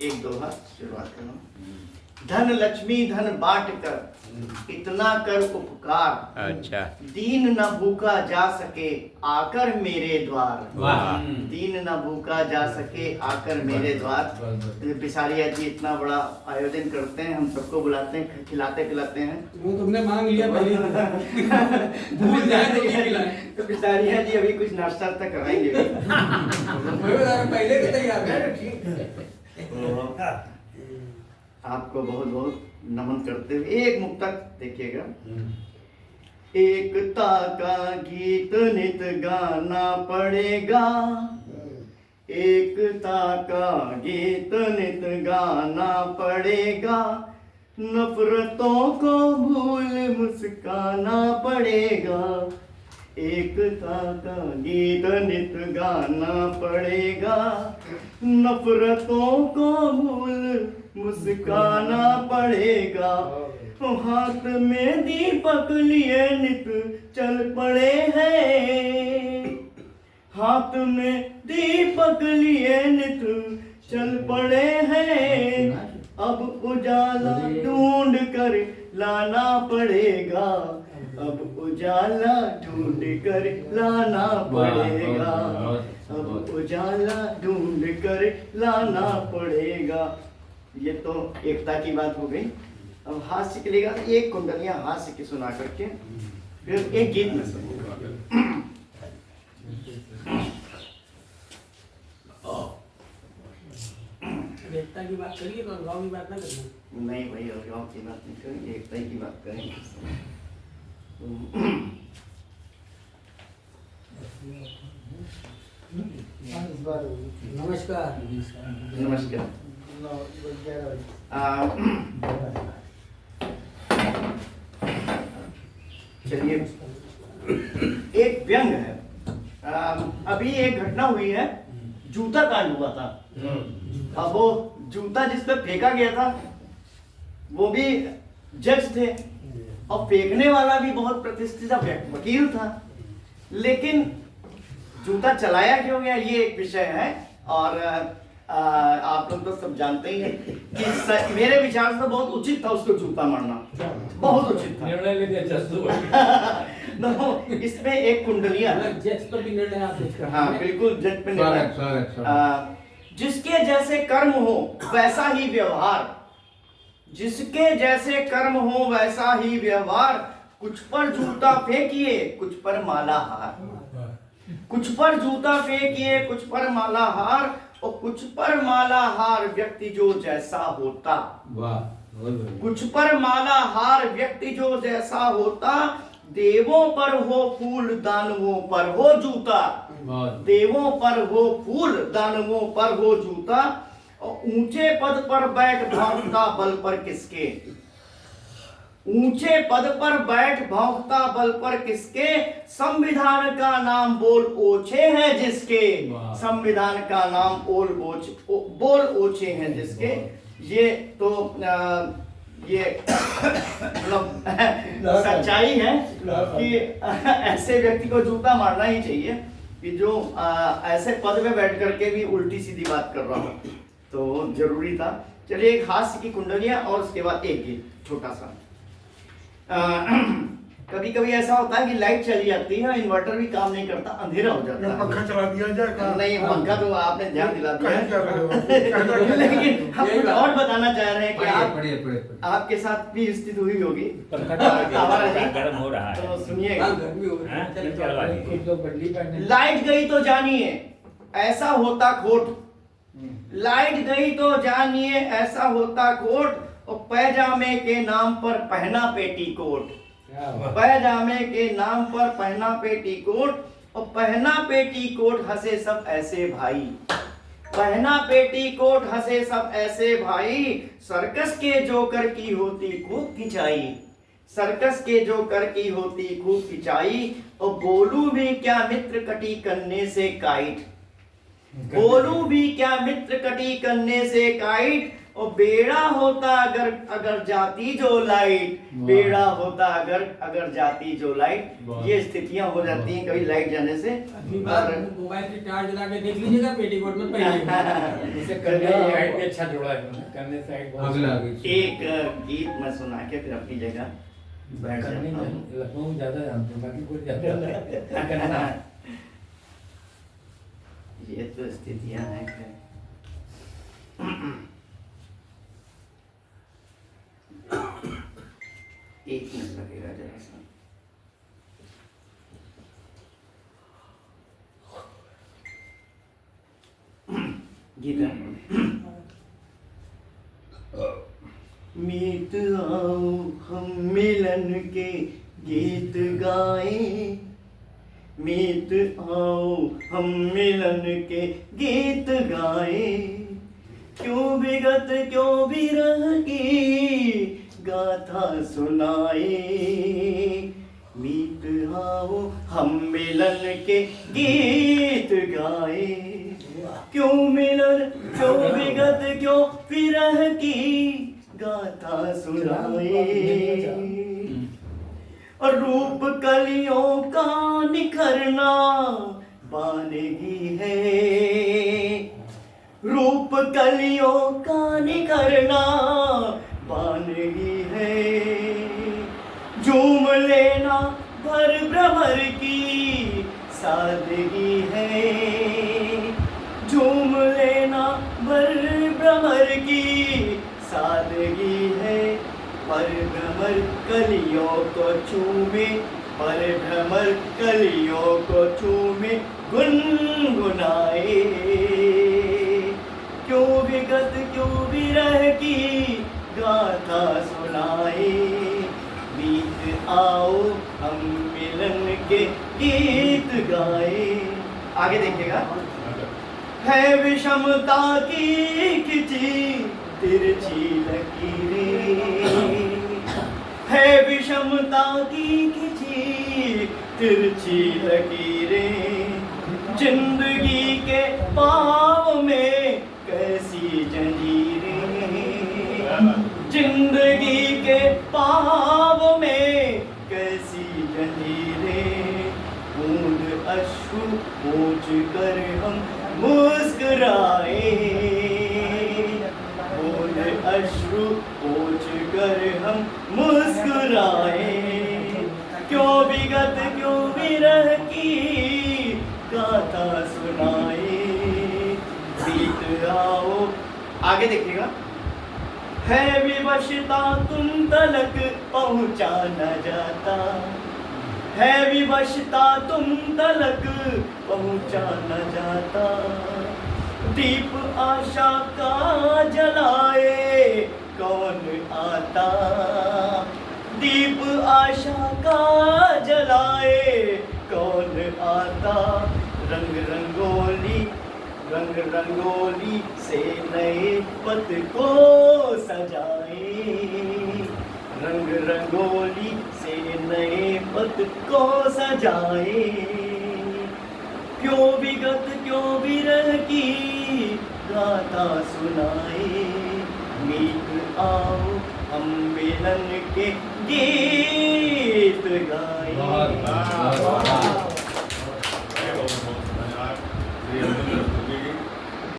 एक दोहा शुरुआत करो। धन लक्ष्मी धन बांट कर इतना कर उपकार, अच्छा। दीन न भूखा जा सके आकर मेरे द्वार। वाह। दीन न भूखा जा सके आकर मेरे द्वार। पिसारिया जी इतना बड़ा आयोजन करते हैं, हम सबको बुलाते हैं, खिलाते पिलाते हैं। वो तुमने मांग लिया पहले भूल जाए तो क्या खिलाएं। तो पिसारिया जी अभी कुछ नाश्ता तक कराएंगे भी। पहले के तैयार है। आपको बहुत बहुत नमन करते हुए एक मुक्तक देखिएगा। एकता का गीत नित गाना पड़ेगा, एकता का गीत नित गाना पड़ेगा, नफरतों को भूल मुस्काना पड़ेगा। एकता का गीत नित गाना पड़ेगा, नफरतों को भूल मुस्काना पड़ेगा। हाथ में दीपक लिए नित चल पड़े हैं, हाथ में दीपक लिए नित चल पड़े हैं। अब उजाला ढूंढ कर लाना पड़ेगा, अब उजाला ढूंढ कर लाना पड़ेगा, अब उजाला ढूंढ कर लाना पड़ेगा। ये तो एकता की बात हो गई। अब हास्य के लिए एक कुंडलियां हास्य की सुना करके फिर एक गीत में सुनूंगा। एकता की बात करिए तो गाँव की बात ना करिए। नहीं भाई, और गाँव की बात नहीं करेंगे, एकता की बात करेंगे। नमस्कार। नमस्कार। चलिए, एक व्यंग है। अभी एक घटना हुई है, जूता कांड हुआ था। अब वो जूता जिस पे फेंका गया था वो भी जज थे और फेंकने वाला भी बहुत प्रतिष्ठित वकील था, लेकिन जूता चलाया क्यों गया ये एक विषय है। और आप लोग तो सब जानते ही हैं कि मेरे विचार से तो बहुत उचित था उसको जूता मारना, बहुत उचित था। निर्णय ले दिया तो इसमें एक कुंडलियां, जज तो भी निर्णय आप देख रहे हैं। हाँ बिल्कुल, जज पे निर्णय। जिसके जैसे कर्म हो वैसा ही व्यवहार, जिसके जैसे कर्म हो वैसा ही व्यवहार, कुछ पर जूता फेंकिए कुछ पर माला हार, कुछ पर जूता फेंकिए कुछ पर माला हार, और कुछ पर माला हार व्यक्ति जो जैसा होता। कुछ पर माला हार व्यक्ति जो जैसा होता, देवों पर हो फूल दानवों पर हो जूता, देवों पर हो फूल दानवों पर हो जूता, और ऊंचे पद पर बैठ भौंकता बल पर किसके, ऊंचे पद पर बैठ भौंकता बल पर किसके, संविधान का नाम बोल ओछे हैं जिसके, संविधान का नाम बोल ओछे हैं जिसके। ये तो ये मतलब सच्चाई है कि ऐसे व्यक्ति को जूता मारना ही चाहिए कि जो ऐसे पद में बैठ करके भी उल्टी सीधी बात कर रहा हो, तो जरूरी था। चलिए, एक हास्य की कुंडलियां और उसके बाद एक गीत छोटा सा। कभी कभी ऐसा होता है कि लाइट चली जाती है, इन्वर्टर भी काम नहीं करता, अंधेरा हो जाता है। पंखा चला दिया जाए? नहीं, पंखा तो आपने ध्यान दिला दिया है। लेकिन हम कुछ और बताना चाह रहे हैं कि आपके साथ भी स्थिति हुई होगी। गर्म हो रहा है तो सुनिएगा। है। लाइट गई तो जानिए ऐसा होता खोट, लाइट गई तो जानिए ऐसा होता खोट, और पैजामे के नाम पर पहना पेटीकोट, पैजामे के नाम पर पहना पेटीकोट, और पहना पेटीकोट हंसे सब ऐसे भाई, पहना पेटीकोट हंसे सब ऐसे भाई, सर्कस के जोकर की होती खूब खिंचाई, सर्कस के जोकर की होती खूब खिंचाई, और बोलू भी क्या मित्र कटी करने से काइट, बोलू भी क्या मित्र कटी करने से काइट, और बेड़ा होता अगर अगर जाती जो लाइट, बेड़ा होता अगर जाती जो लाइट, ये स्थितियां हो जाती हैं कभी लाइट जाने से। अगली बार मोबाइल की चार्ज लगा के देख लीजिएगा पेटीकोट में पहले। इसे करने साइड पे अच्छा जोड़ा है उन्होंने, करने साइड बहुत अगला एक गीत मैं सुना के फिर अपनी जगह बैठ करने जाता हूँ। में लखनऊ में ज्यादा जानते हैं, बाकी कोई ज्यादा नहीं करना। ये तो स्थितियां हैं खैर। एक मिनट लगेगा जरा सा। गीता मीत आओ हम मिलन के गीत गाएं, मीत आओ हम मिलन के गीत गाएं, क्यों विगत क्यों विरह की गाथा सुनाए, मीत आओ हम मिलन के गीत गाए, क्यों मिलन क्यों विगत क्यों विरह की गाथा सुनाए, और रूप कलियों का निखरना बानगी है, रूप कलियों का निखरना बानगी है, झूम लेना भर भ्रमर की सादगी है, झूम लेना भर भ्रमर की सादगी है, पर भ्रमर कलियों को चूमे, पर भ्रमर कलियों को चूमे गुनगुनाए, क्यों विगत क्यों विरह की गाथा सुनाए, बीत आओ हम मिलन के गीत गाए। आगे देखिएगा। है विषमता की खिंची तिरछी लकीरें, है विषमता की खिंची तिरछी लकीरें, जिंदगी के पाँव में कैसी जंजीरें, जिंदगी के पाँव में कैसी जंजीरें, बूंद अश्रु पोंछ कर हम मुस्कुराए, बूंद अश्रु पोंछ कर हम मुस्कुराए, क्यों विगत क्यों विरह की गाथा सुनाए, बीत आओ। आगे देखिएगा। है विवशता तुम तलक पहुंचा न जाता, है विवशता तुम तलक पहुंचा न जाता, दीप आशा का जलाए कौन आता, दीप आशा का जलाए कौन आता, रंग रंगोली रंग रंगोली से नए पथ को सजाए, रंग रंगोली से नए पथ को सजाए, क्यों विगत क्यों विरह की गाथा सुनाए, मीत आओ हम मिलन के गीत गाए।